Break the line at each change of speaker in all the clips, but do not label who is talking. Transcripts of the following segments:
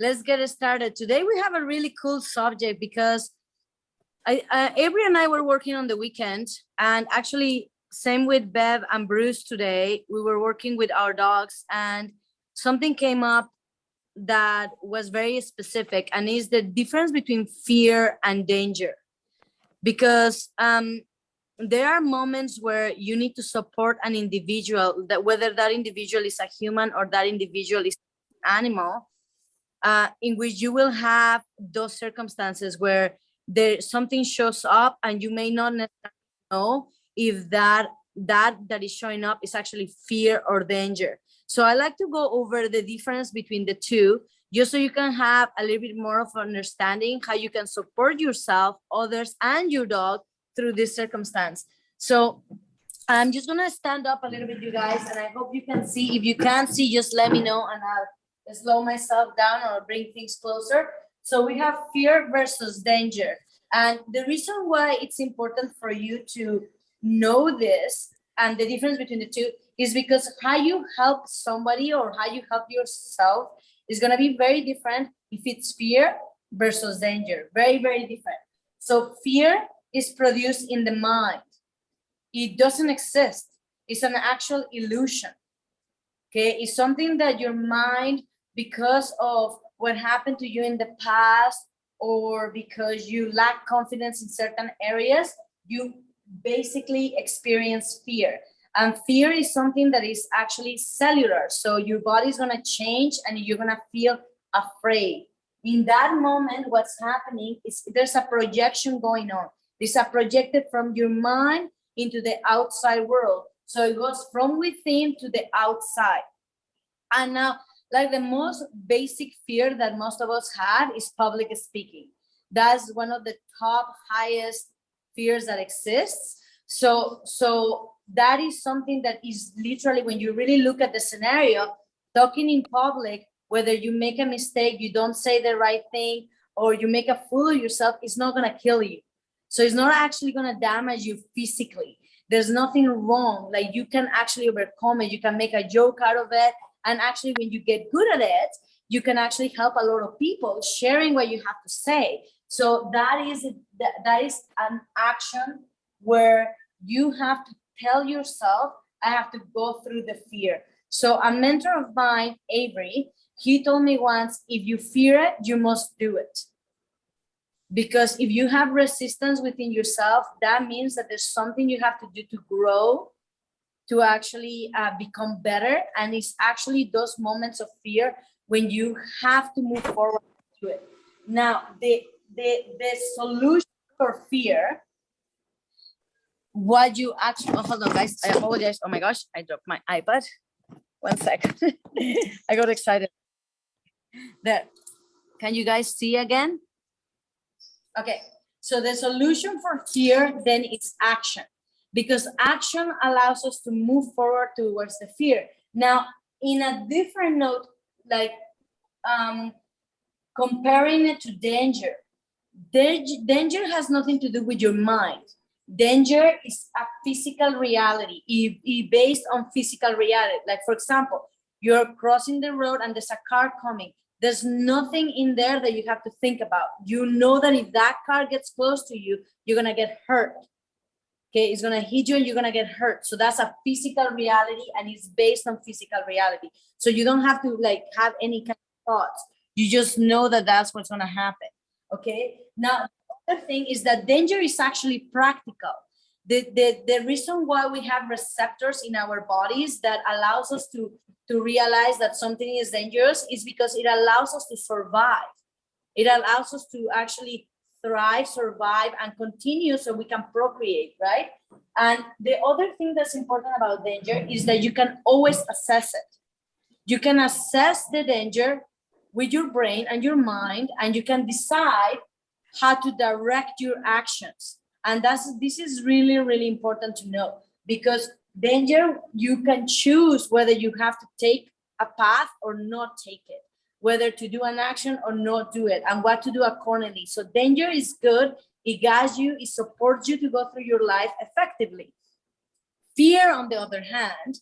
Let's get started. Today we have a really cool subject because Avery and I were working on the weekend, and actually same with Bev and Bruce today. We were working with our dogs, and something came up that was very specific, and is the difference between fear and danger. Because there are moments where you need to support an individual, that whether that individual is a human or that individual is an animal, in which you will have those circumstances where there something shows up and you may not necessarily know if that is showing up is actually fear or danger. So I like to go over the difference between the two, just so you can have a little bit more of understanding how you can support yourself, others, and your dog through this circumstance. So I'm just gonna stand up a little bit, you guys, and I hope you can see. If you can't see, just let me know and I'll slow myself down or bring things closer. So we have fear versus danger. And the reason why it's important for you to know this and the difference between the two is because how you help somebody or how you help yourself is going to be very different if it's fear versus danger. Very, very different. So fear is produced in the mind. It doesn't exist. It's an actual illusion. Okay, it's something that your mind, because of what happened to you in the past, or because you lack confidence in certain areas, you basically experience fear. And fear is something that is actually cellular. So your body's gonna change and you're gonna feel afraid. In that moment, what's happening is there's a projection going on. There's a projected from your mind into the outside world. So it goes from within to the outside. And now, like the most basic fear that most of us had is public speaking. That's one of the top highest fears that exists. So that is something that is literally, when you really look at the scenario, talking in public, whether you make a mistake, you don't say the right thing, or you make a fool of yourself, it's not gonna kill you. So it's not actually gonna damage you physically. There's nothing wrong. Like, you can actually overcome it. You can make a joke out of it. And actually, when you get good at it, you can actually help a lot of people sharing what you have to say. So that is an action where you have to tell yourself, I have to go through the fear. So a mentor of mine, Avery, he told me once, if you fear it, you must do it. Because if you have resistance within yourself, that means that there's something you have to do to grow, to actually become better. And it's actually those moments of fear when you have to move forward to it. Now, the solution for fear, what you actually, oh, hold on, guys, I apologize. Oh my gosh, I dropped my iPad. 1 second. I got excited. There. Can you guys see again? Okay, so the solution for fear then is action, because action allows us to move forward towards the fear. Now, in a different note, like comparing it to danger, danger has nothing to do with your mind. Danger is a physical reality, based on physical reality. Like, for example, you're crossing the road and there's a car coming. There's nothing in there that you have to think about. You know that if that car gets close to you, you're gonna get hurt. Okay, it's gonna hit you and you're gonna get hurt. So that's a physical reality, and it's based on physical reality. So you don't have to like have any kind of thoughts. You just know that that's what's gonna happen. Okay. Now, the other thing is that danger is actually practical. The reason why we have receptors in our bodies that allows us to realize that something is dangerous is because it allows us to survive. It allows us to actually thrive, survive, and continue so we can procreate, right? And the other thing that's important about danger is that you can always assess it. You can assess the danger with your brain and your mind, and you can decide how to direct your actions. And this is really, really important to know, because danger, you can choose whether you have to take a path or not take it. whether to do an action or not do it, and what to do accordingly. So danger is good. It guides you, it supports you to go through your life effectively. Fear, on the other hand,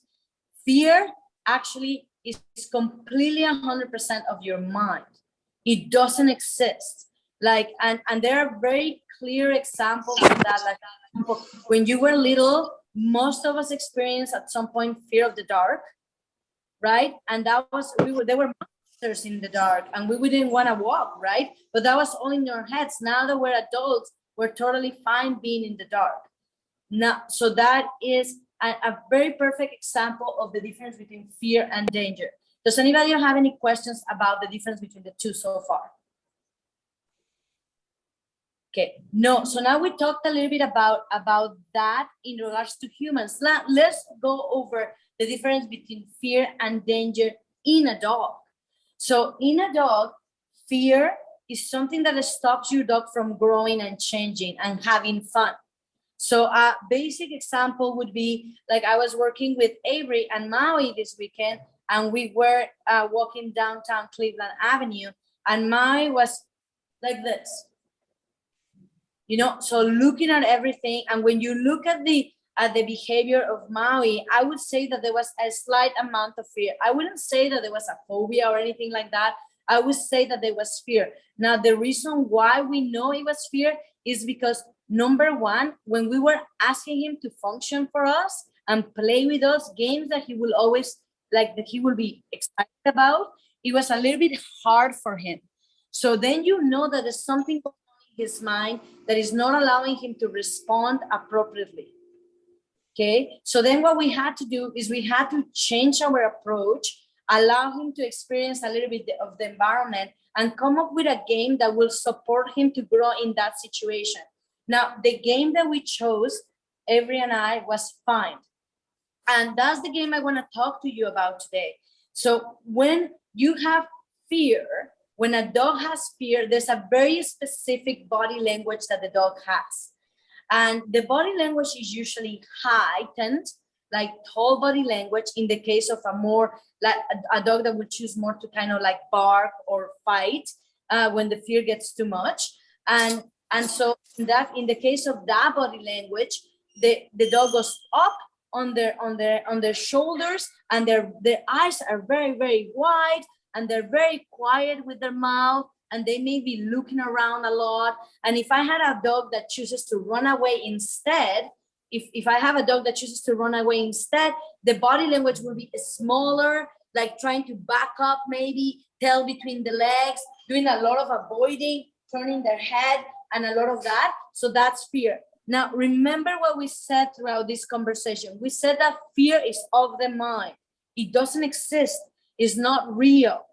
fear actually is completely 100% of your mind. It doesn't exist. Like, and there are very clear examples of that. Like, when you were little, most of us experienced at some point fear of the dark, right? And that was, there were monsters in the dark and we wouldn't want to walk, right? But that was all in our heads. Now that we're adults, we're totally fine being in the dark. Now, so that is a very perfect example of the difference between fear and danger. Does anybody have any questions about the difference between the two so far? Okay, no, so now we talked a little bit about that in regards to humans. Let's go over the difference between fear and danger in a dog. So in a dog, fear is something that stops your dog from growing and changing and having fun. So a basic example would be, like, I was working with Avery and Maui this weekend, and we were walking downtown Cleveland Avenue, and Maui was like this. You know, so looking at everything, and when you look at the behavior of Maui, I would say that there was a slight amount of fear. I wouldn't say that there was a phobia or anything like that. I would say that there was fear. Now, the reason why we know it was fear is because, number one, when we were asking him to function for us and play with us games that he will always, like, that he will be excited about, it was a little bit hard for him. So then you know that there's something his mind that is not allowing him to respond appropriately. Okay, so then what we had to do is we had to change our approach, allow him to experience a little bit of the environment, and come up with a game that will support him to grow in that situation. Now, the game that we chose, Avery and I, was Find. And that's the game I want to talk to you about today. So when you have fear, when a dog has fear, there's a very specific body language that the dog has. And the body language is usually heightened, like tall body language, in the case of a more, like a dog that would choose more to kind of like bark or fight when the fear gets too much. And so in the case of that body language, the dog goes up on their shoulders, and their eyes are very, very wide, and they're very quiet with their mouth, and they may be looking around a lot. And if I had a dog that chooses to run away instead, if I have a dog that chooses to run away instead, the body language will be smaller, like trying to back up, maybe tail between the legs, doing a lot of avoiding, turning their head, and a lot of that. So that's fear. Now, remember what we said throughout this conversation. We said that fear is of the mind. It doesn't exist. It's not real.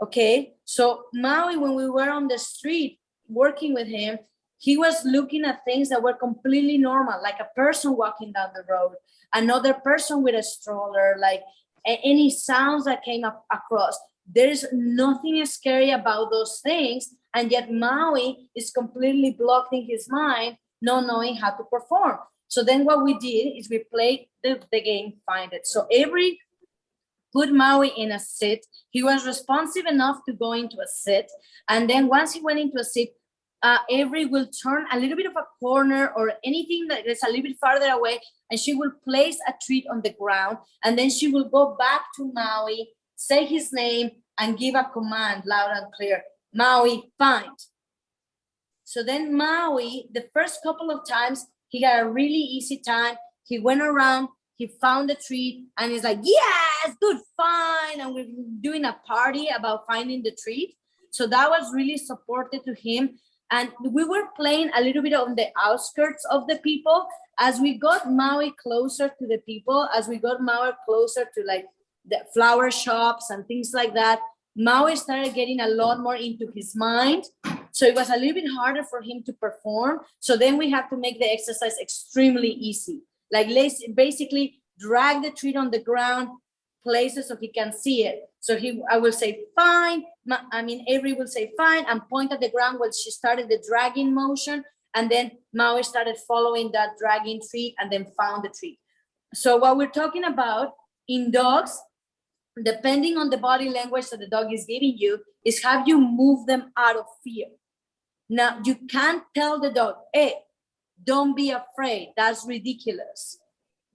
Okay, so Maui, when we were on the street working with him, he was looking at things that were completely normal, like a person walking down the road, another person with a stroller, like any sounds that came up across. There's nothing scary about those things, and yet Maui is completely blocked in his mind, not knowing how to perform. So then what we did is we played the game Find It. So every put Maui in a sit. He was responsive enough to go into a sit. And then once he went into a sit, Avery will turn a little bit of a corner or anything that is a little bit farther away, and she will place a treat on the ground. And then she will go back to Maui, say his name, and give a command loud and clear: Maui, find. So then Maui, the first couple of times, he got a really easy time. He went around, he found the treat, and he's like, yes, good, fine. And we're doing a party about finding the treat. So that was really supportive to him. And we were playing a little bit on the outskirts of the people. As we got Maui closer to the people, as we got Maui closer to like the flower shops and things like that, Maui started getting a lot more into his mind. So it was a little bit harder for him to perform. So then we have to make the exercise extremely easy. Like, let's basically drag the treat on the ground, place it so he can see it. So I will say, fine. Avery will say, fine, and point at the ground when she started the dragging motion. And then Maui started following that dragging treat and then found the treat. So what we're talking about in dogs depending on the body language that the dog is giving you, is have you move them out of fear. Now, you can't tell the dog, hey, don't be afraid. That's ridiculous.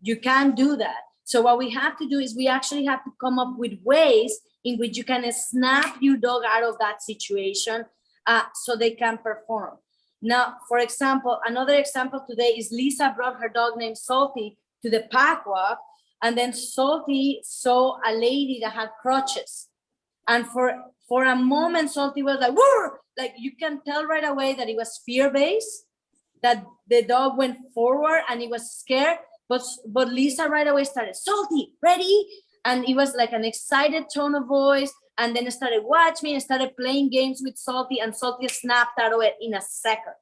You can't do that. So what we have to do is we actually have to come up with ways in which you can snap your dog out of that situation so they can perform. Now, for example, another example today is Lisa brought her dog named Salty to the pack walk, and then Salty saw a lady that had crutches. And for a moment, Salty was like, whoa! Like you can tell right away that it was fear-based, that the dog went forward and he was scared. But Lisa right away started, Salty, ready? And it was like an excited tone of voice. And then I started watching and started playing games with Salty, and Salty snapped out of it in a second.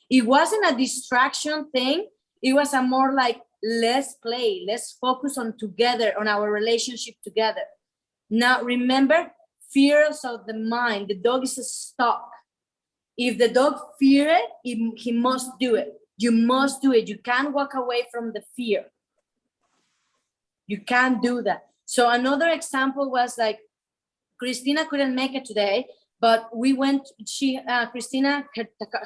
It wasn't a distraction thing. It was a more like, let's play, let's focus on together, on our relationship together. Now, remember, fears of the mind. The dog is stuck. If the dog fears it, he must do it. You must do it. You can't walk away from the fear. You can't do that. So another example was like, Christina couldn't make it today, but we went, Christina,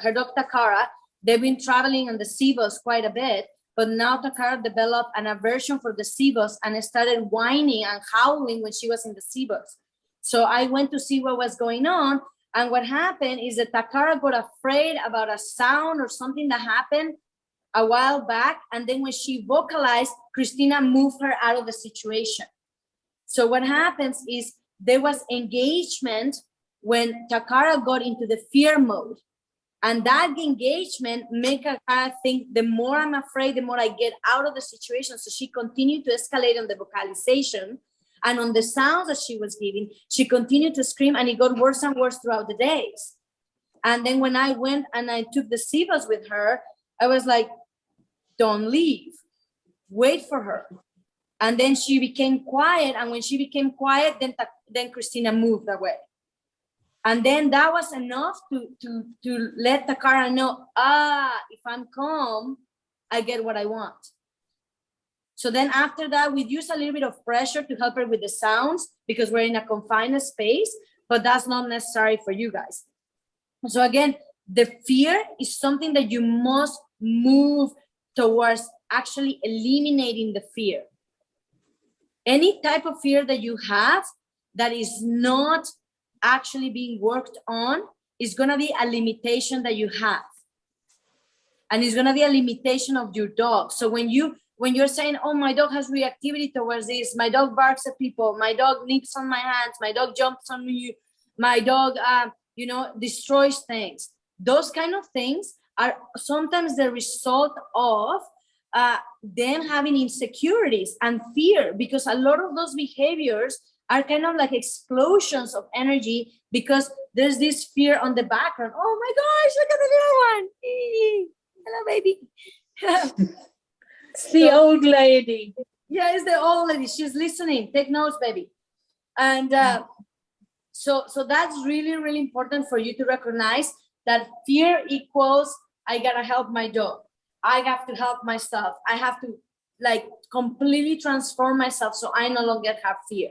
her dog Takara, they've been traveling on the C-bus quite a bit, but now Takara developed an aversion for the C-bus and started whining and howling when she was in the C-bus. So I went to see what was going on. And what happened is that Takara got afraid about a sound or something that happened a while back. And then when she vocalized, Christina moved her out of the situation. So what happens is there was engagement when Takara got into the fear mode. And that engagement made Takara think, the more I'm afraid, the more I get out of the situation. So she continued to escalate on the vocalization. And on the sounds that she was giving, she continued to scream, and it got worse and worse throughout the days. And then when I went and I took the C-bus with her, I was like, don't leave, wait for her. And then she became quiet. And when she became quiet, then Christina moved away. And then that was enough to let Takara know, if I'm calm, I get what I want. So then after that, we use a little bit of pressure to help her with the sounds because we're in a confined space, but that's not necessary for you guys. So again, the fear is something that you must move towards actually eliminating the fear. Any type of fear that you have that is not actually being worked on is going to be a limitation that you have. And it's going to be a limitation of your dog. So when you're saying, oh, my dog has reactivity towards this, my dog barks at people, my dog nips on my hands, my dog jumps on me, my dog, destroys things. Those kind of things are sometimes the result of them having insecurities and fear, because a lot of those behaviors are kind of like explosions of energy because there's this fear on the background. Oh my gosh, look at the little one. Hello, baby.
It's the old lady.
Yeah, it's the old lady. She's listening. Take notes, baby. And so that's really, really important for you to recognize that fear equals, I gotta help my dog. I have to help myself. I have to like completely transform myself so I no longer have fear.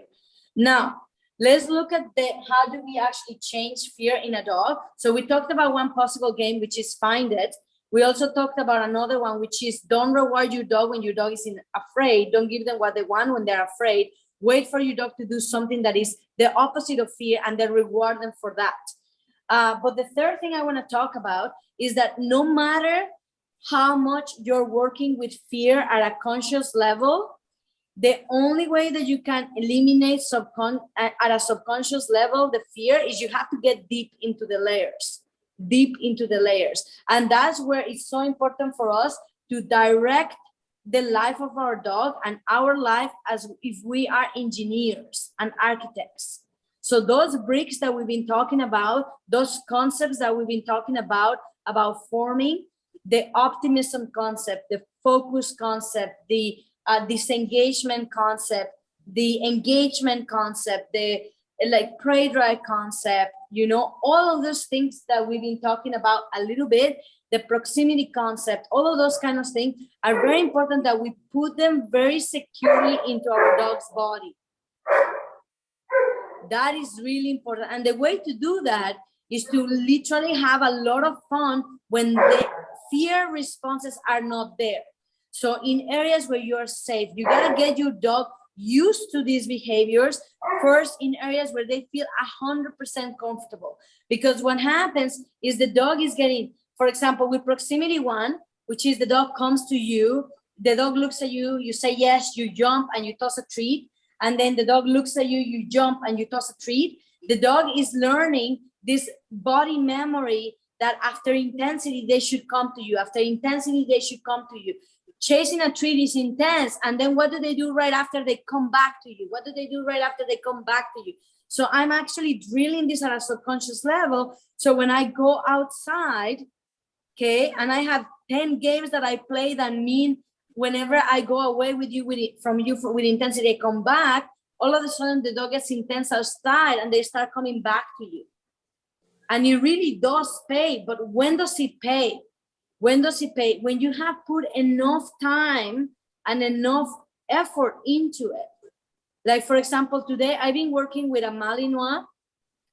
Now, let's look at how do we actually change fear in a dog. So we talked about one possible game, which is Find It. We also talked about another one, which is don't reward your dog when your dog is afraid. Don't give them what they want when they're afraid. Wait for your dog to do something that is the opposite of fear and then reward them for that. But the third thing I want to talk about is that no matter how much you're working with fear at a conscious level, the only way that you can eliminate at a subconscious level the fear is you have to get deep into the layers. And that's where it's so important for us to direct the life of our dog and our life as if we are engineers and architects. So those bricks that we've been talking about, those concepts that we've been talking about forming, the optimism concept, the focus concept, the disengagement concept, the engagement concept, the like prey dry concept, all of those things that we've been talking about a little bit, the proximity concept, all of those kind of things are very important that we put them very securely into our dog's body. That is really important. And the way to do that is to literally have a lot of fun when the fear responses are not there. So in areas where you're safe, you gotta get your dog used to these behaviors first in areas where they feel 100% comfortable. Because what happens is the dog is getting, for example, with proximity one, which is the dog comes to you, the dog looks at you, you say yes, you jump and you toss a treat. And then the dog looks at you, you jump and you toss a treat. The dog is learning this body memory that after intensity, they should come to you. After intensity, they should come to you. Chasing a treat is intense. And then what do they do right after they come back to you? What do they do right after they come back to you? So I'm actually drilling this at a subconscious level. So when I go outside, okay, and I have 10 games that I play that mean whenever I go away with you, with intensity, I come back, all of a sudden the dog gets intense outside and they start coming back to you. And it really does pay, but when does it pay? When does it pay? When you have put enough time and enough effort into it. Like, for example, today I've been working with a Malinois,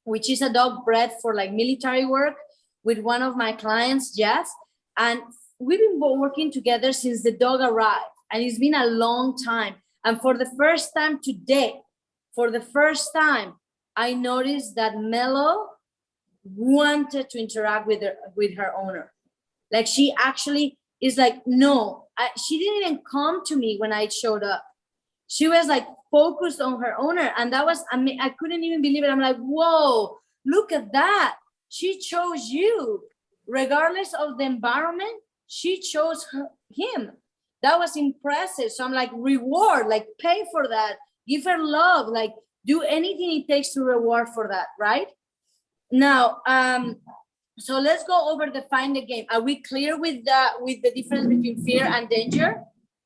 which is a dog bred for like military work, with one of my clients, Jess. And we've been working together since the dog arrived, and it's been a long time. And for the first time today, I noticed that Mello wanted to interact with her owner. Like, she actually is like, no, she didn't even come to me when I showed up. She was like focused on her owner. And that was, I mean, I couldn't even believe it. I'm like, whoa, look at that. She chose you. Regardless of the environment, she chose him. That was impressive. So I'm like, reward, like pay for that. Give her love, like do anything it takes to reward for that, right? Now, so let's go over the find the game. Are we clear with the difference between fear and danger?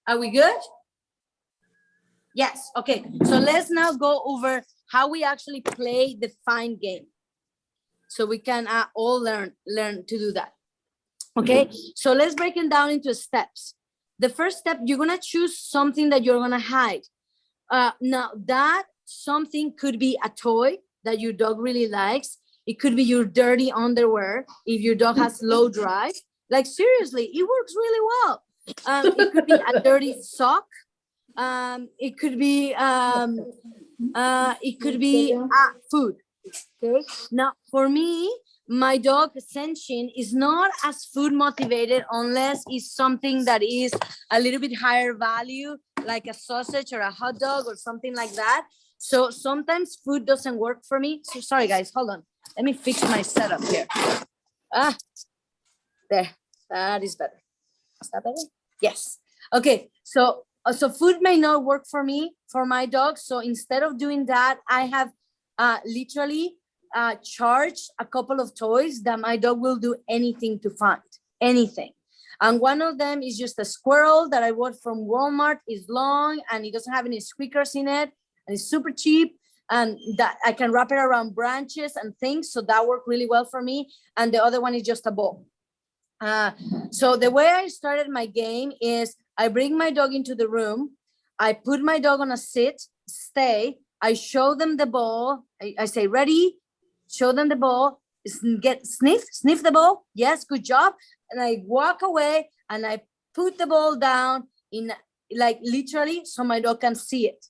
Are we good? Yes, okay. So let's now go over how we actually play the find game. So we can all learn to do that. Okay, so let's break it down into steps. The first step, you're gonna choose something that you're gonna hide. Now that something could be a toy that your dog really likes. It could be your dirty underwear if your dog has low drive. Like seriously, it works really well. It could be a dirty sock. It could be food. Okay. Now for me, my dog Senshin is not as food motivated unless it's something that is a little bit higher value, like a sausage or a hot dog or something like that. So sometimes food doesn't work for me. So sorry guys, hold on. Let me fix my setup here. There, that is better. Is that better? Yes. Okay, so food may not work for me, for my dog. So instead of doing that, I have literally charged a couple of toys that my dog will do anything to find, anything. And one of them is just a squirrel that I bought from Walmart. It's long and it doesn't have any squeakers in it, and it's super cheap. And that I can wrap it around branches and things. So that worked really well for me. And the other one is just a ball. So the way I started my game is I bring my dog into the room. I put my dog on a sit, stay. I show them the ball. I say, ready, show them the ball, sniff the ball. Yes, good job. And I walk away and I put the ball down in like literally so my dog can see it.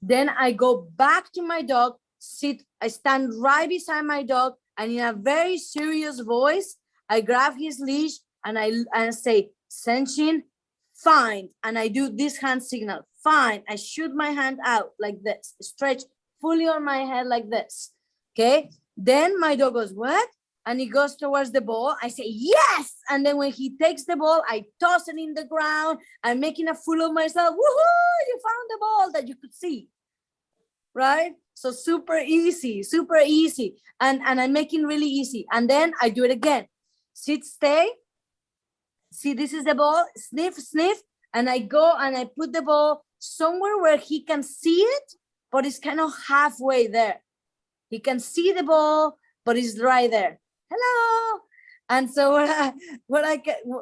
Then I go back to my dog, I stand right beside my dog, and in a very serious voice, I grab his leash and I say, Senshin, find. And I do this hand signal, find. I shoot my hand out like this, stretch fully on my head like this. Okay. Then my dog goes, what? And he goes towards the ball. I say, yes. And then when he takes the ball, I toss it in the ground. I'm making a fool of myself. Woohoo, you found the ball that you could see. Right? So super easy. And I'm making really easy. And then I do it again. Sit, stay. See, this is the ball. Sniff. And I go and I put the ball somewhere where he can see it, but it's kind of halfway there. He can see the ball, but it's right there. Hello. And so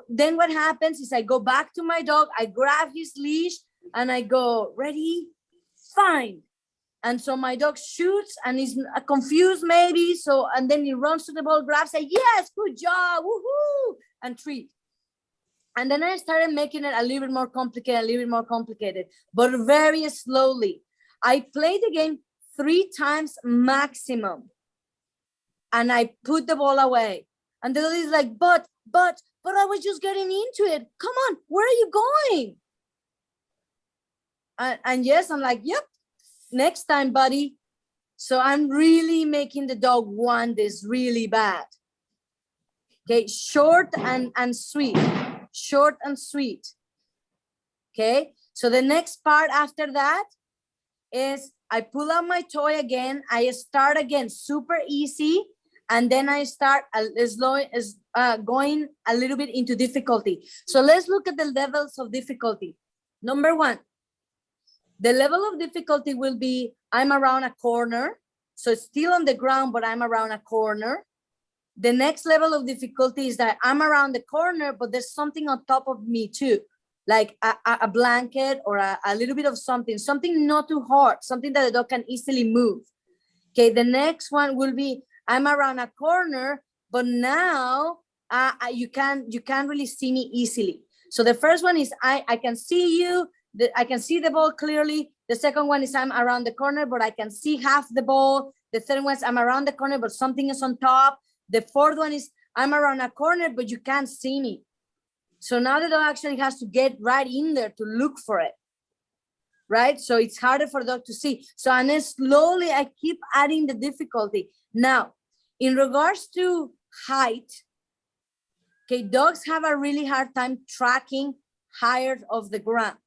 then what happens is I go back to my dog. I grab his leash and I go, ready, find. And so my dog shoots and is confused maybe. So, and then he runs to the ball, grabs it, yes, good job, woohoo, and treat. And then I started making it a little bit more complicated, but very slowly. I played the game 3 times maximum. And I put the ball away. And the dog is like, but I was just getting into it. Come on, where are you going? And yes, I'm like, yep, next time, buddy. So I'm really making the dog want this really bad. Okay, short and sweet. Short and sweet. Okay, so the next part after that is I pull out my toy again. I start again super easy. And then I start going a little bit into difficulty. So let's look at the levels of difficulty. Number 1, the level of difficulty will be I'm around a corner. So it's still on the ground, but I'm around a corner. The next level of difficulty is that I'm around the corner, but there's something on top of me too, like a blanket or a little bit of something not too hard, something that the dog can easily move. Okay, the next one will be I'm around a corner, but now you can't really see me easily. So the first one is I can see you, I can see the ball clearly. The second one is I'm around the corner, but I can see half the ball. The third one is I'm around the corner, but something is on top. The fourth one is I'm around a corner, but you can't see me. So now the dog actually has to get right in there to look for it. Right? So it's harder for the dog to see. So and then slowly I keep adding the difficulty. Now, in regards to height, okay, dogs have a really hard time tracking higher off the ground.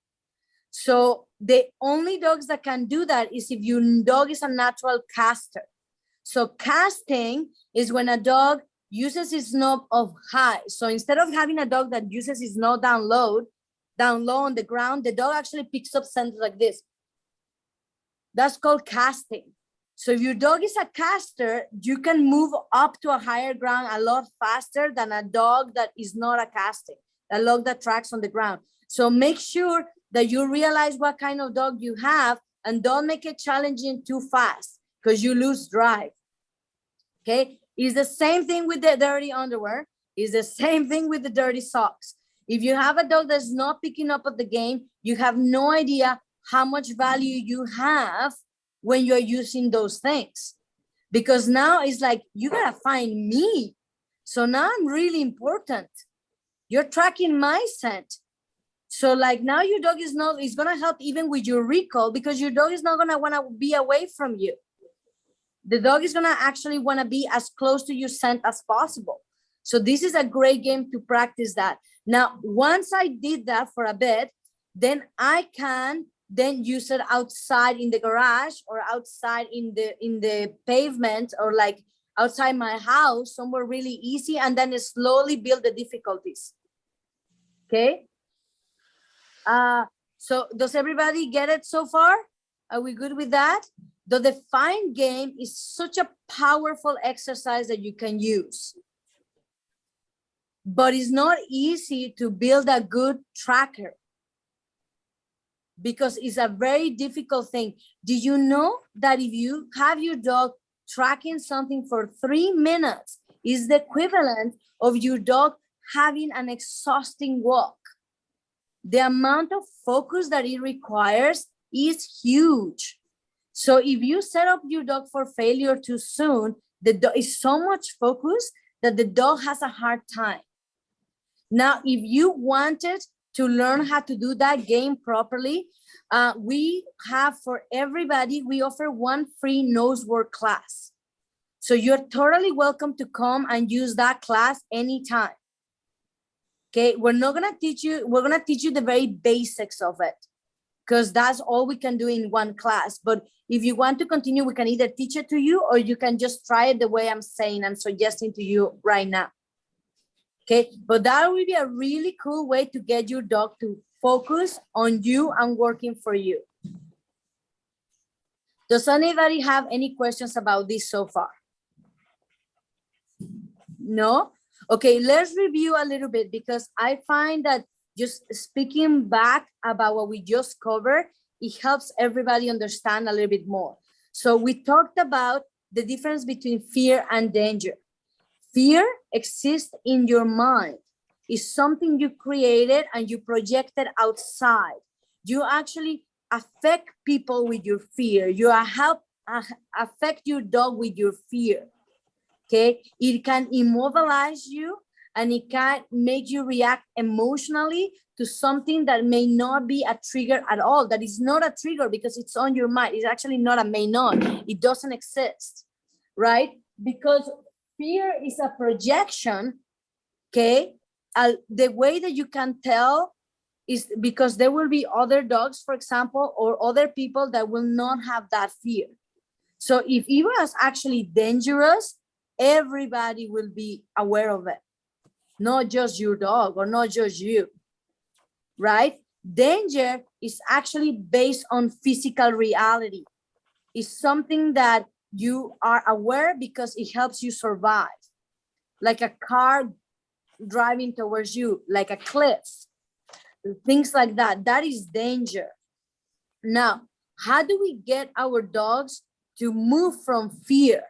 So the only dogs that can do that is if your dog is a natural caster. So casting is when a dog uses its knob of high. So instead of having a dog that uses its knob down low on the ground, the dog actually picks up scent like this. That's called casting. So if your dog is a caster, you can move up to a higher ground a lot faster than a dog that is not a casting, a dog that tracks on the ground. So make sure that you realize what kind of dog you have and don't make it challenging too fast because you lose drive. Okay, it's the same thing with the dirty underwear. It's the same thing with the dirty socks. If you have a dog that's not picking up at the game, you have no idea how much value you have when you're using those things. Because now it's like, you gotta find me. So now I'm really important. You're tracking my scent. So like now your dog is gonna help even with your recall because your dog is not gonna wanna be away from you. The dog is gonna actually wanna be as close to your scent as possible. So this is a great game to practice that. Now, once I did that for a bit, then I can then use it outside in the garage or outside in the pavement or like outside my house, somewhere really easy, and then slowly build the difficulties. Okay. So does everybody get it so far? Are we good with that? The Define game is such a powerful exercise that you can use. But it's not easy to build a good tracker because it's a very difficult thing. Do you know that if you have your dog tracking something for 3 minutes is the equivalent of your dog having an exhausting walk? The amount of focus that it requires is huge. So if you set up your dog for failure too soon, the dog is so much focus that the dog has a hard time. Now, if you wanted to learn how to do that game properly, we have for everybody, we offer 1 free nose work class. So you're totally welcome to come and use that class anytime. Okay, we're gonna teach you the very basics of it because that's all we can do in 1 class. But if you want to continue, we can either teach it to you or you can just try it the way I'm saying and suggesting to you right now. Okay, but that will be a really cool way to get your dog to focus on you and working for you. Does anybody have any questions about this so far? No? Okay, let's review a little bit because I find that just speaking back about what we just covered, it helps everybody understand a little bit more. So we talked about the difference between fear and danger. Fear exists in your mind. It's something you created and you projected outside. You actually affect people with your fear. You affect your dog with your fear. Okay, it can immobilize you and it can make you react emotionally to something that may not be a trigger at all. That is not a trigger because it's on your mind. It's actually not a may not. It doesn't exist, right? Because fear is a projection, okay? The way that you can tell is because there will be other dogs, for example, or other people that will not have that fear. So if it was actually dangerous, everybody will be aware of it, not just your dog or not just you, right? Danger is actually based on physical reality. It's something that you are aware because it helps you survive, like a car driving towards you, like a cliff, things like that. That is danger. Now, how do we get our dogs to move from fear?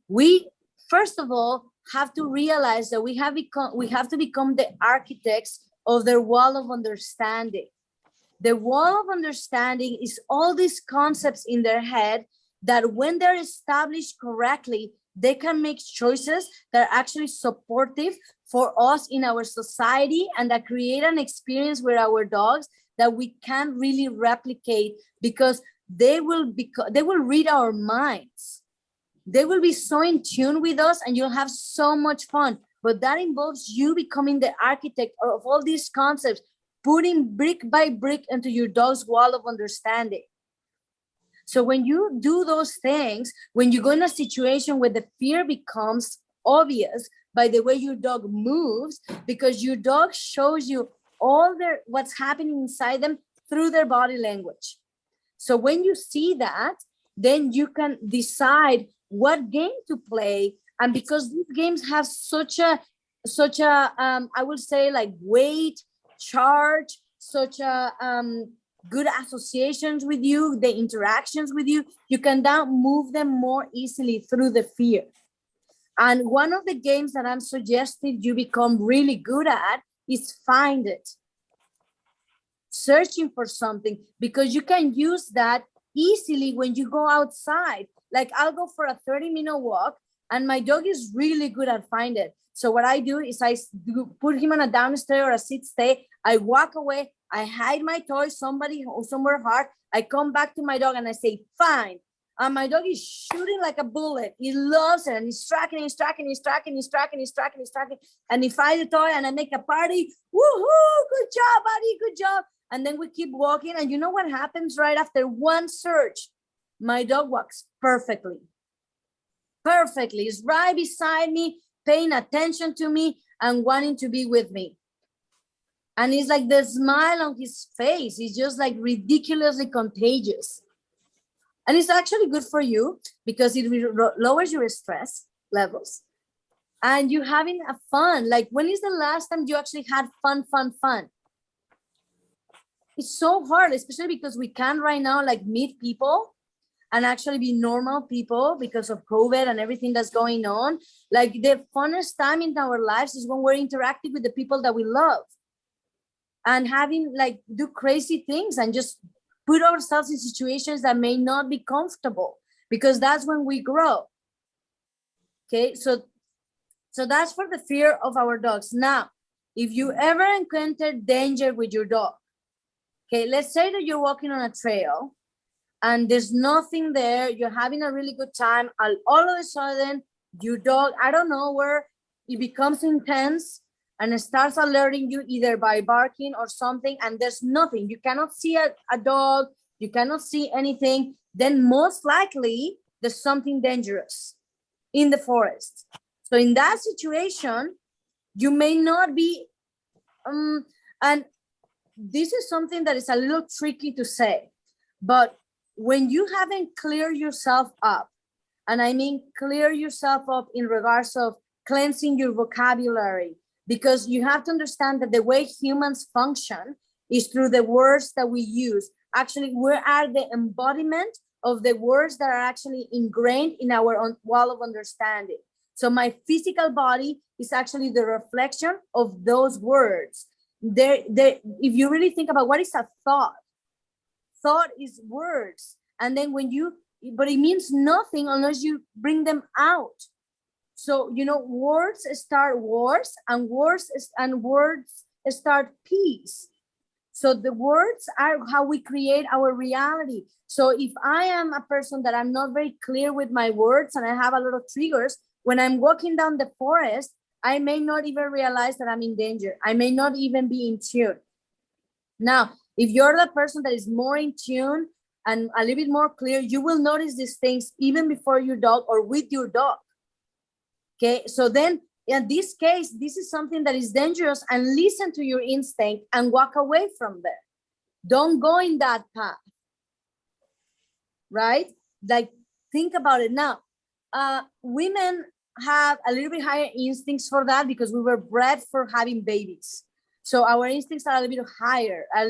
We, first of all, have to realize that we have to become the architects of their wall of understanding. The wall of understanding is all these concepts in their head that when they're established correctly, they can make choices that are actually supportive for us in our society and that create an experience with our dogs that we can't really replicate because they will read our minds. They will be so in tune with us and you'll have so much fun. But that involves you becoming the architect of all these concepts, putting brick by brick into your dog's wall of understanding. So when you do those things, when you go in a situation where the fear becomes obvious by the way your dog moves, because your dog shows you all what's happening inside them through their body language. So when you see that, then you can decide what game to play. And because these games have such a I would say like weight, charge, such a good associations with you, the interactions with you, you can now move them more easily through the fear. And one of the games that I'm suggesting you become really good at is find it. Searching for something, because you can use that easily when you go outside. Like I'll go for a 30-minute walk and my dog is really good at find it. So what I do is I put him on a downstay or a sit stay. I walk away, I hide my toy somewhere hard. I come back to my dog and I say, find. And my dog is shooting like a bullet. He loves it and he's tracking. And he finds the toy and I make a party. Woohoo, good job, buddy, good job. And then we keep walking. And you know what happens right after one search? My dog walks perfectly. Perfectly. He's right beside me, paying attention to me and wanting to be with me. And it's like the smile on his face is just like ridiculously contagious. And it's actually good for you because it lowers your stress levels. And you're having a fun. Like when is the last time you actually had fun? It's so hard, especially because we can't right now like meet people and actually be normal people because of COVID and everything that's going on. Like the funnest time in our lives is when we're interacting with the people that we love and having like do crazy things and just put ourselves in situations that may not be comfortable because that's when we grow. Okay, so that's for the fear of our dogs. Now, if you ever encounter danger with your dog, okay, let's say that you're walking on a trail and there's nothing there, you're having a really good time, and all of a sudden, your dog, I don't know where, it becomes intense and it starts alerting you either by barking or something, and there's nothing. You cannot see a dog, you cannot see anything, then most likely there's something dangerous in the forest. So in that situation, you may not be, and this is something that is a little tricky to say, but when you haven't cleared yourself up, and I mean clear yourself up in regards of cleansing your vocabulary, because you have to understand that the way humans function is through the words that we use. Actually, we are the embodiment of the words that are actually ingrained in our own wall of understanding. So my physical body is actually the reflection of those words. If you really think about what is a thought is words. And then but it means nothing unless you bring them out. So, words start wars, and words start peace. So the words are how we create our reality. So if I am a person that I'm not very clear with my words and I have a lot of triggers, when I'm walking down the forest, I may not even realize that I'm in danger. I may not even be in tune. Now, if you're the person that is more in tune and a little bit more clear, you will notice these things even before your dog or with your dog. Okay, so then in this case, this is something that is dangerous, and listen to your instinct and walk away from there. Don't go in that path, right? Like, think about it now. Women have a little bit higher instincts for that because we were bred for having babies. So our instincts are a little bit higher, are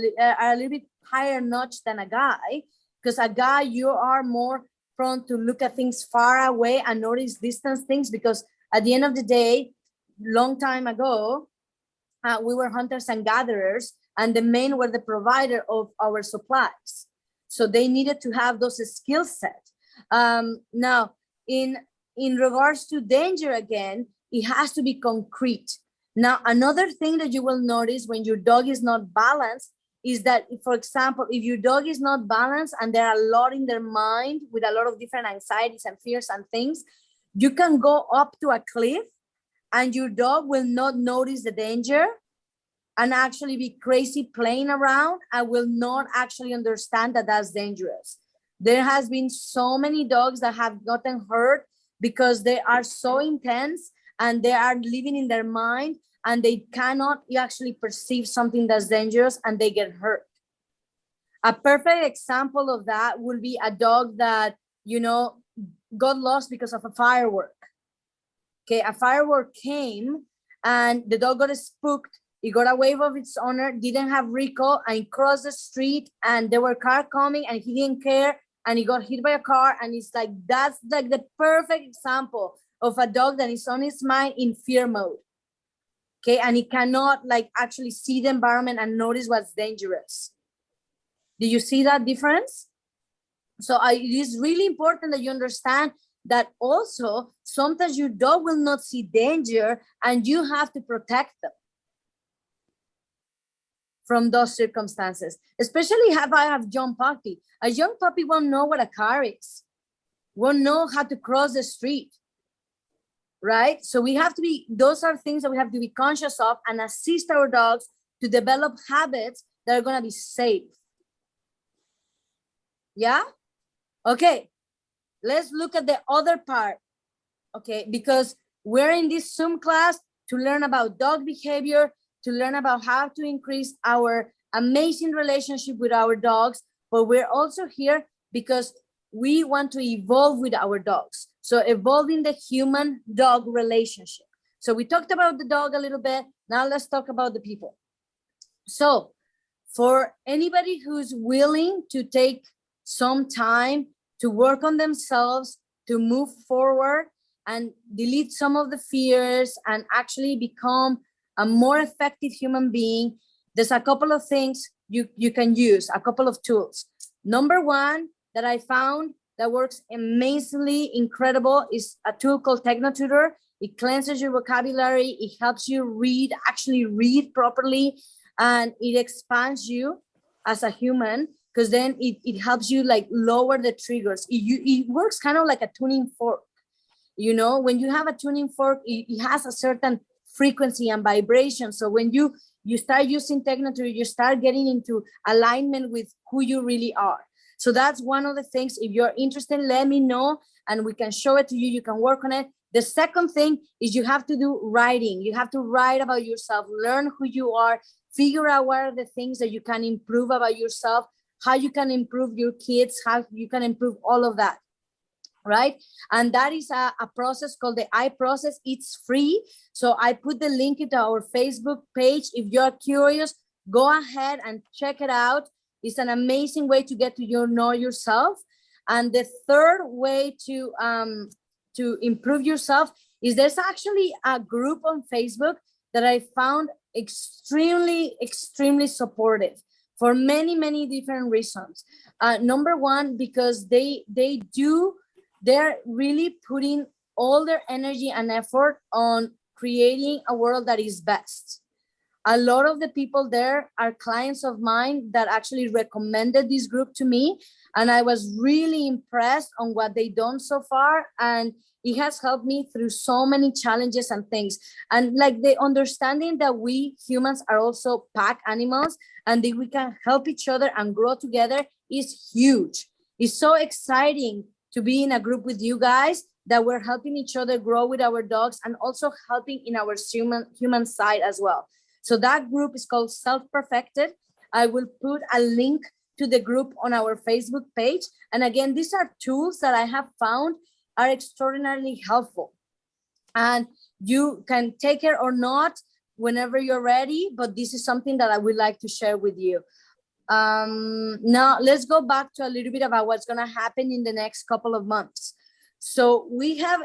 a little bit higher notch than a guy, because a guy, you are more prone to look at things far away and notice distance things, because at the end of the day, long time ago, we were hunters and gatherers, and the men were the provider of our supplies. So they needed to have those skill sets. Now, in regards to danger, again, it has to be concrete. Now, another thing that you will notice when your dog is not balanced is that, for example, if your dog is not balanced and there are a lot in their mind with a lot of different anxieties and fears and things, you can go up to a cliff and your dog will not notice the danger and actually be crazy playing around and will not actually understand that that's dangerous. There has been so many dogs that have gotten hurt because they are so intense and they are living in their mind and they cannot actually perceive something that's dangerous and they get hurt. A perfect example of that will be a dog that, got lost because of a firework. Okay, a firework came and the dog got spooked. It got away from its owner, didn't have recall, and crossed the street and there were cars coming and he didn't care and he got hit by a car. And it's like, that's like the perfect example of a dog that is on its mind in fear mode. Okay, and he cannot actually see the environment and notice what's dangerous. Do you see that difference? So it is really important that you understand that also sometimes your dog will not see danger and you have to protect them from those circumstances, especially if I have young puppy. A young puppy won't know what a car is, won't know how to cross the street, right? So those are things that we have to be conscious of and assist our dogs to develop habits that are gonna be safe. Yeah? Okay, let's look at the other part, okay? Because we're in this Zoom class to learn about dog behavior, to learn about how to increase our amazing relationship with our dogs, but we're also here because we want to evolve with our dogs. So evolving the human-dog relationship. So we talked about the dog a little bit. Now let's talk about the people. So for anybody who's willing to take some time to work on themselves, to move forward and delete some of the fears and actually become a more effective human being, there's a couple of things you can use, a couple of tools. Number one that I found that works amazingly incredible is a tool called TechnoTutor. It cleanses your vocabulary. It helps you actually read properly, and it expands you as a human, because then it helps you lower the triggers. It works kind of like a tuning fork. When you have a tuning fork, it has a certain frequency and vibration. So when you start using TechnoTutor, you start getting into alignment with who you really are. So that's one of the things. If you're interested, let me know and we can show it to you. You can work on it. The second thing is you have to do writing. You have to write about yourself, learn who you are, figure out what are the things that you can improve about yourself, how you can improve your kids, how you can improve all of that, right? And that is a process called the I process. It's free. So I put the link into our Facebook page. If you're curious, go ahead and check it out. It's an amazing way to get to know yourself. And the third way to improve yourself is there's actually a group on Facebook that I found extremely supportive for many different reasons. Number one, because they're really putting all their energy and effort on creating a world that is best. A lot of the people there are clients of mine that actually recommended this group to me, and I was really impressed on what they've done so far, and it has helped me through so many challenges and things. And like the understanding that we humans are also pack animals and that we can help each other and grow together is huge. It's so exciting to be in a group with you guys that we're helping each other grow with our dogs and also helping in our human side as well. So that group is called Self Perfected. I will put a link to the group on our Facebook page. And again, these are tools that I have found are extraordinarily helpful. And you can take it or not whenever you're ready, but this is something that I would like to share with you. Now, let's go back to a little bit about what's going to happen in the next couple of months. So we have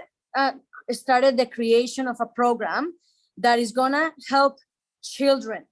started the creation of a program that is going to help children.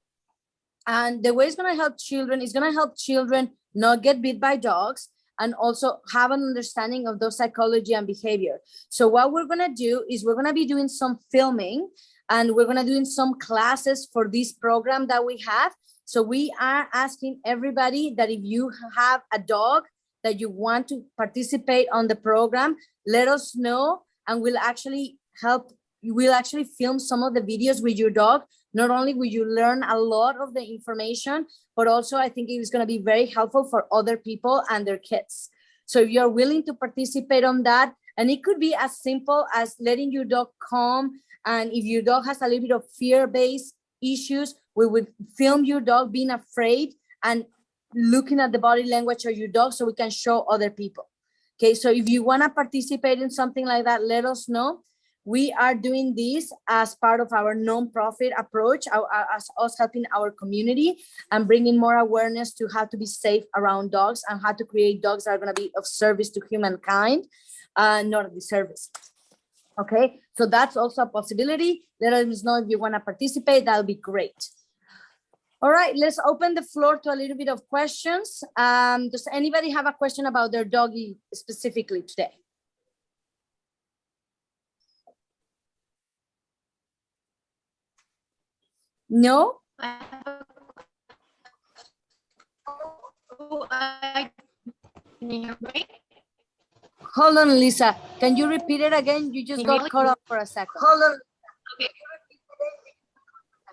And the way it's going to help children is going to help children not get bit by dogs and also have an understanding of those psychology and behavior. So what we're going to do is we're going to be doing some filming, and we're going to do some classes for this program that we have. So we are asking everybody that if you have a dog that you want to participate on the program, let us know, and we'll actually film some of the videos with your dog. Not only will you learn a lot of the information, but also I think it is going to be very helpful for other people and their kids. So if you're willing to participate on that, and it could be as simple as letting your dog calm, and if your dog has a little bit of fear-based issues, we would film your dog being afraid and looking at the body language of your dog so we can show other people. Okay, so if you want to participate in something like that, let us know. We are doing this as part of our nonprofit approach, as us helping our community and bringing more awareness to how to be safe around dogs and how to create dogs that are going to be of service to humankind, not of disservice. Okay, so that's also a possibility. Let us know if you want to participate. That'll be great. All right, let's open the floor to a little bit of questions. Does anybody have a question about their doggy specifically today? No?
Can you hear me?
Hold on, Lisa. Can you repeat it again? You just got cut off for a second. Hold on.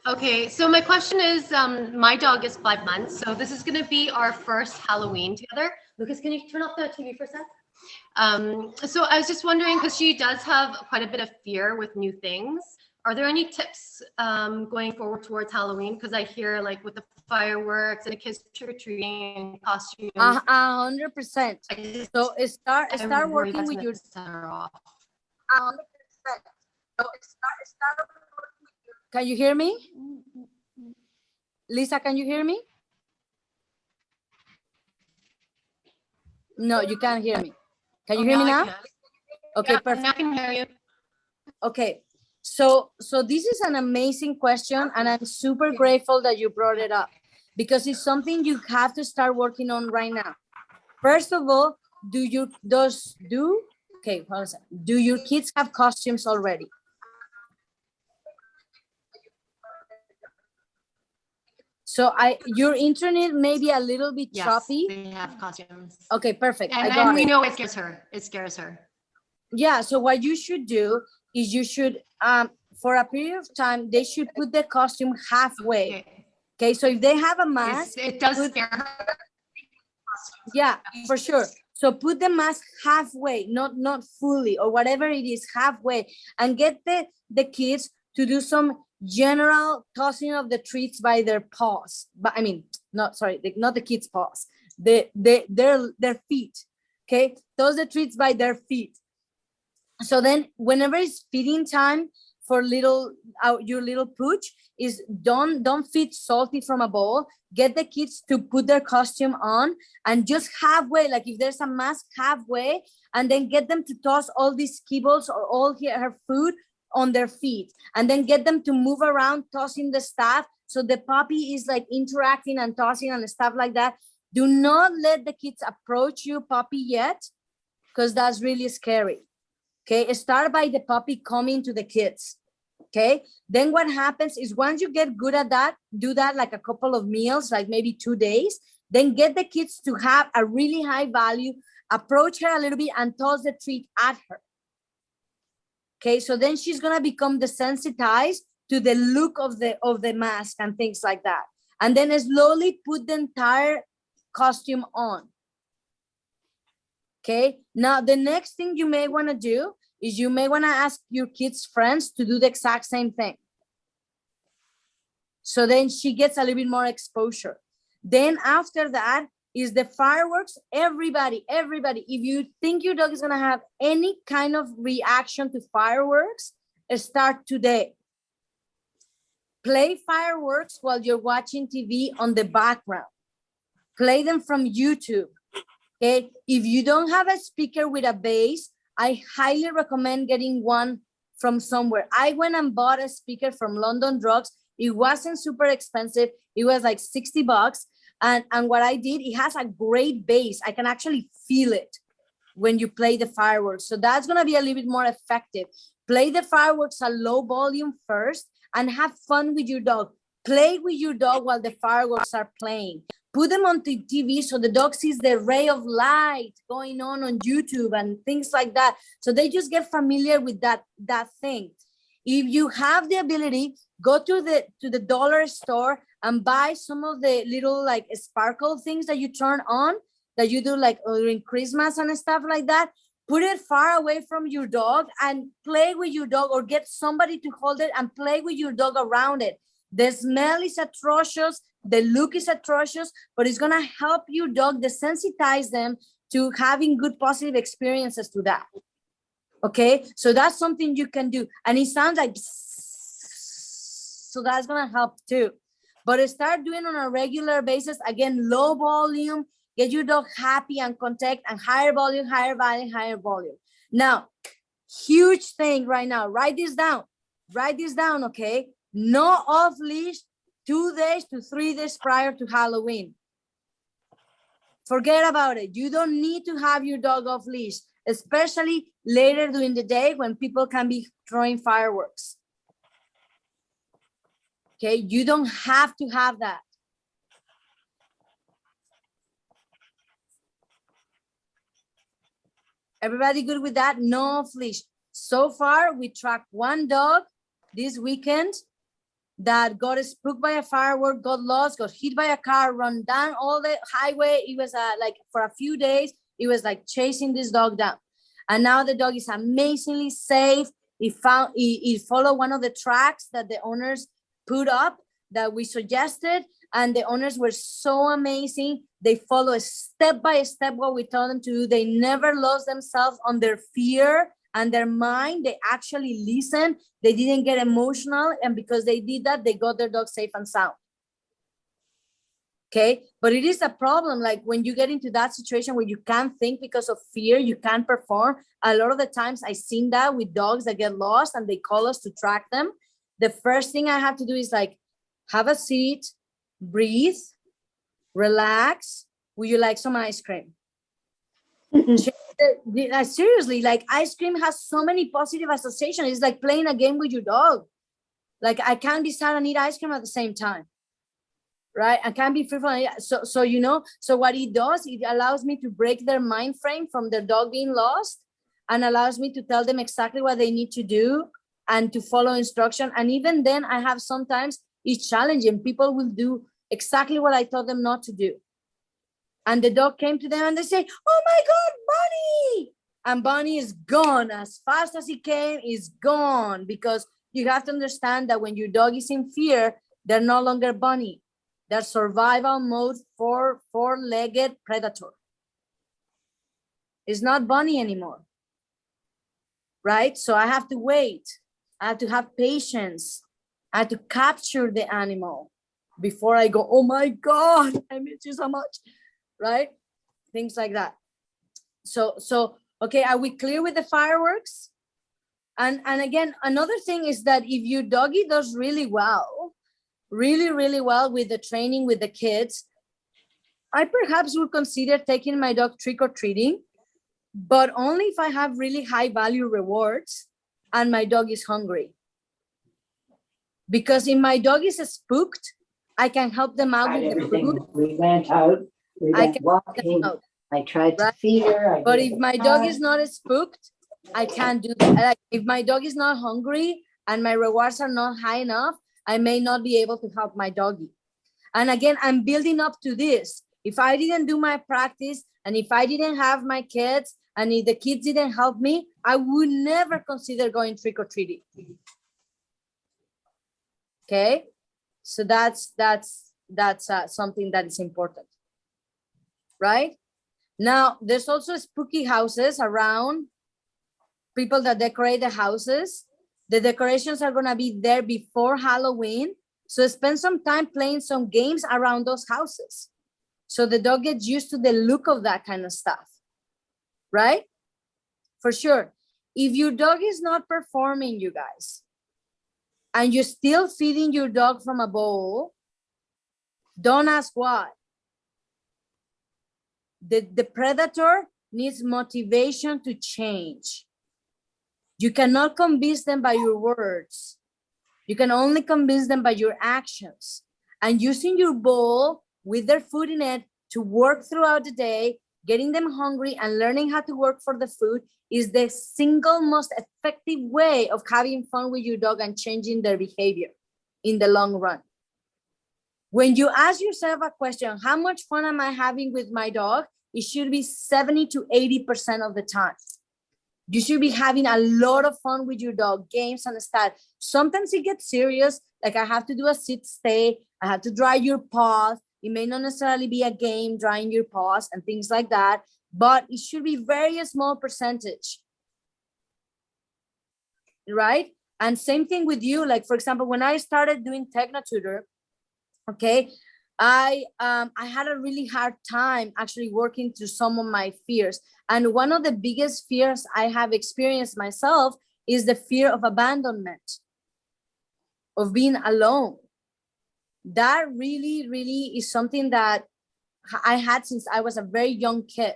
Okay, so my question is, my dog is 5 months, so this is going to be our first Halloween together. Lucas, can you turn off the TV for a sec? So I was just wondering, because she does have quite a bit of fear with new things. Are there any tips going forward towards Halloween? Because I hear like with the fireworks and the kids trick-or-treating and costumes.
100%. So start working with your. 100%. So start. Can you hear me? Lisa, can you hear me? No, you can't hear me. Can you hear me now? Okay,
yeah,
perfect.
I can hear you.
Okay. So this is an amazing question, and I'm super grateful that you brought it up because it's something you have to start working on right now. First of all, do your kids have costumes already? So your internet may be a little bit choppy.
They have costumes.
Okay, perfect.
And we know it scares her. It scares her.
Yeah, so what you should do is you should, for a period of time, they should put the costume halfway. Okay, so if they have a mask.
It does scare her.
Yeah, for sure. So put the mask halfway, not fully or whatever it is, halfway, and get the kids to do some general tossing of the treats by their paws. But I mean, not the kids' paws, their feet. Okay, toss the treats by their feet. So then whenever it's feeding time for your little pooch is don't feed salty from a bowl. Get the kids to put their costume on and just halfway, like if there's a mask, halfway, and then get them to toss all these kibbles or all her food on their feet, and then get them to move around tossing the stuff, so the puppy is like interacting and tossing and stuff like that. Do not let the kids approach you puppy yet, because that's really scary. Okay, start by the puppy coming to the kids. Okay, then what happens is once you get good at that, do that like a couple of meals, like maybe 2 days, then get the kids to have a really high value, approach her a little bit and toss the treat at her. Okay, so then she's gonna become desensitized to the look of the mask and things like that. And then slowly put the entire costume on. Okay, now the next thing you may want to do is you may want to ask your kids' friends to do the exact same thing. So then she gets a little bit more exposure. Then after that is the fireworks. Everybody, if you think your dog is going to have any kind of reaction to fireworks, start today. Play fireworks while you're watching TV on the background. Play them from YouTube. Okay, if you don't have a speaker with a bass, I highly recommend getting one from somewhere. I went and bought a speaker from London Drugs. It wasn't super expensive. It was like $60. And what I did, it has a great bass. I can actually feel it when you play the fireworks. So that's going to be a little bit more effective. Play the fireworks at low volume first and have fun with your dog. Play with your dog while the fireworks are playing. Put them on the TV so the dog sees the ray of light going on YouTube and things like that. So they just get familiar with that thing. If you have the ability, go to the dollar store and buy some of the little like sparkle things that you turn on, that you do like during Christmas and stuff like that. Put it far away from your dog and play with your dog, or get somebody to hold it and play with your dog around it. The smell is atrocious. The look is atrocious, but it's going to help your dog desensitize them to having good positive experiences to that. Okay, so that's something you can do. And it sounds like, so that's going to help too. But start doing on a regular basis. Again, low volume, get your dog happy and contact, and higher volume, higher volume, higher volume. Now, huge thing right now, write this down, okay? No off leash 2 days to 3 days prior to Halloween. Forget about it. You don't need to have your dog off leash, especially later during the day when people can be throwing fireworks. Okay, you don't have to have that. Everybody good with that? No off leash. So far, we tracked one dog this weekend that got spooked by a firework, got lost, got hit by a car, run down all the highway. It was like for a few days, it was like chasing this dog down. And now the dog is amazingly safe. He followed one of the tracks that the owners put up that we suggested. And the owners were so amazing. They follow step by step what we told them to do. They never lost themselves on their fear and their mind. They actually listened. They didn't get emotional. And because they did that, they got their dog safe and sound. Okay, but it is a problem. Like when you get into that situation where you can't think because of fear, you can't perform. A lot of the times I've seen that with dogs that get lost and they call us to track them. The first thing I have to do is like, have a seat, breathe, relax. Would you like some ice cream? Seriously, like ice cream has so many positive associations. It's like playing a game with your dog. Like I can't be sad and eat ice cream at the same time. Right? I can't be fearful. So you know, so what it does, it allows me to break their mind frame from their dog being lost and allows me to tell them exactly what they need to do and to follow instruction. And even then I have sometimes it's challenging. People will do exactly what I told them not to do. And the dog came to them and they say, oh my God, Bunny. And Bunny is gone. As fast as he came, is gone. Because you have to understand that when your dog is in fear, they're no longer Bunny. They're survival mode for four-legged predator. It's not Bunny anymore. Right? So I have to wait. I have to have patience. I have to capture the animal before I go, oh my God, I miss you so much, right? Things like that. So, okay, are we clear with the fireworks? And again, another thing is that if your doggy does really well with the training with the kids, I perhaps would consider taking my dog trick-or-treating, but only if I have really high value rewards and my dog is hungry. Because if my dog is spooked, I can help them out with the food.
We went out, we
I
went
can
walking,
out,
I tried to
right?
feed her.
But if my dog is not spooked, I can't do that. Like, if my dog is not hungry and my rewards are not high enough, I may not be able to help my doggy. And again, I'm building up to this. If I didn't do my practice, and if I didn't have my kids, and if the kids didn't help me, I would never consider going trick-or-treating. Okay, so that's something that is important, right? Now, there's also spooky houses around, people that decorate the houses. The decorations are gonna be there before Halloween. So spend some time playing some games around those houses. So the dog gets used to the look of that kind of stuff, right? For sure. If your dog is not performing, you guys, and you're still feeding your dog from a bowl, don't ask why. The predator needs motivation to change. You cannot convince them by your words. You can only convince them by your actions. And using your bowl with their food in it to work throughout the day, getting them hungry and learning how to work for the food is the single most effective way of having fun with your dog and changing their behavior in the long run. When you ask yourself a question, how much fun am I having with my dog? It should be 70 to 80% of the time. You should be having a lot of fun with your dog, games and stuff. Sometimes it gets serious, like I have to do a sit stay, I have to dry your paws. It may not necessarily be a game, drying your paws and things like that, but it should be very small percentage, right? And same thing with you. Like, for example, when I started doing TechnoTutor, okay, I had a really hard time actually working through some of my fears. And one of the biggest fears I have experienced myself is the fear of abandonment, of being alone. That really, really is something that I had since I was a very young kid.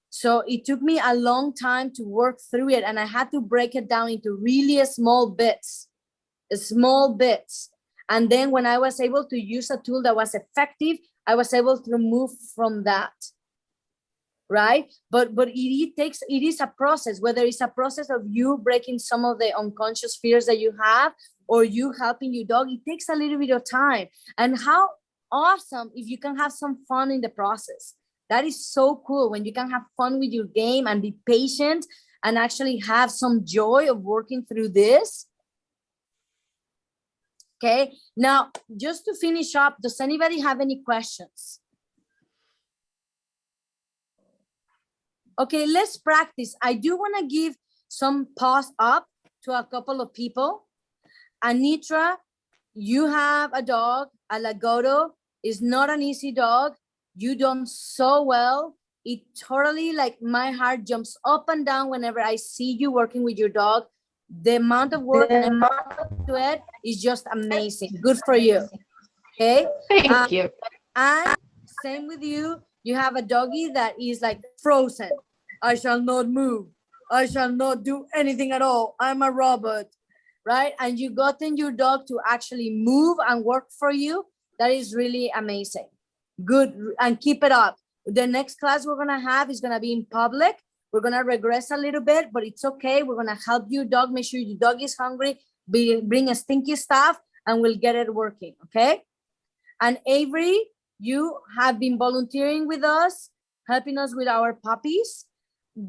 So it took me a long time to work through it, and I had to break it down into really small bits. And then when I was able to use a tool that was effective, I was able to move from that, right? But it is a process, whether it's a process of you breaking some of the unconscious fears that you have, or you helping your dog. It takes a little bit of time. And how awesome if you can have some fun in the process. That is so cool when you can have fun with your game and be patient and actually have some joy of working through this. Okay, now just to finish up, does anybody have any questions? Okay, let's practice. I do want to give some pause up to a couple of people. Anitra, you have a dog, a Lagotto. Is not an easy dog. You done so well. It totally, like, my heart jumps up and down whenever I see you working with your dog. The amount of work and effort to it is just amazing. Good for you. Okay.
Thank you.
And same with you. You have a doggy that is like frozen. I shall not move. I shall not do anything at all. I'm a robot, right? And you gotten your dog to actually move and work for you. That is really amazing. Good, and keep it up. The next class we're gonna have is gonna be in public. We're gonna regress a little bit, but it's okay. We're gonna help you dog, make sure your dog is hungry, bring a stinky stuff, and we'll get it working, okay? And Avery, you have been volunteering with us, helping us with our puppies,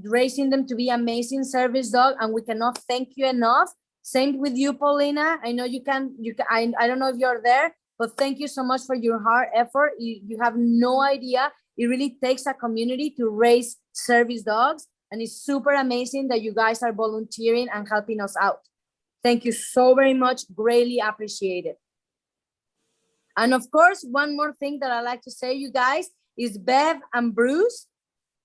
raising them to be amazing service dog, and we cannot thank you enough. Same with you, Paulina. I know you can, I don't know if you're there, but thank you so much for your hard effort. You have no idea. It really takes a community to raise service dogs, and it's super amazing that you guys are volunteering and helping us out. Thank you so very much. Greatly appreciated. And of course, one more thing that I like to say, you guys, is Bev and Bruce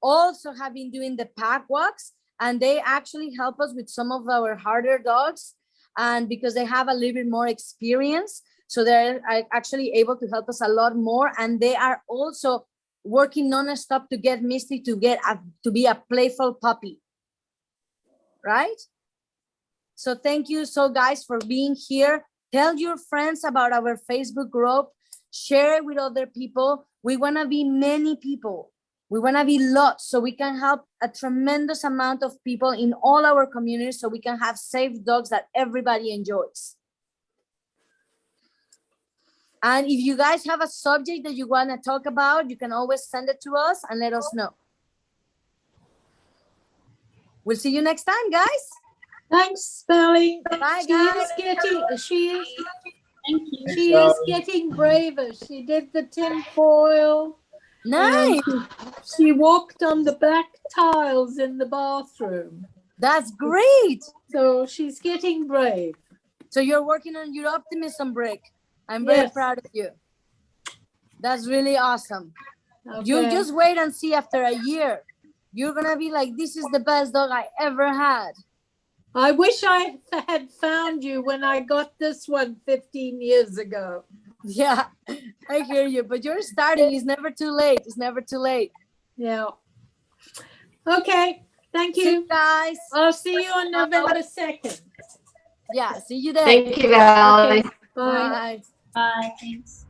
also have been doing the pack walks, and they actually help us with some of our harder dogs. And because they have a little bit more experience, so they're actually able to help us a lot more. And they are also working non-stop to get Misty to be a playful puppy, right? So thank you so guys for being here. Tell your friends about our Facebook group, share it with other people. We want to be many people. We want to be lots, so we can help a tremendous amount of people in all our communities, so we can have safe dogs that everybody enjoys. And if you guys have a subject that you want to talk about, you can always send it to us and let us know. We'll see you next time, guys.
Thanks, Belly.
Bye,
She is
guys.
getting braver. She did the tin foil.
Nice.
She walked on the black tiles in the bathroom.
That's great.
So she's getting brave.
So you're working on your optimism break. I'm very
Yes.
proud of you. That's really awesome. You
Okay.
just wait and see after a year. You're going to be like, this is the best dog I ever had.
I wish I had found you when I got this one 15 years ago.
Yeah, I hear you. But you're starting. It's never too late. It's never too late.
Yeah. Okay. Thank
See
you.
you guys.
I'll see you on November 2nd.
Yeah, see you there.
Thank you, Valerie.
Bye.
Bye.
Bye. Thanks.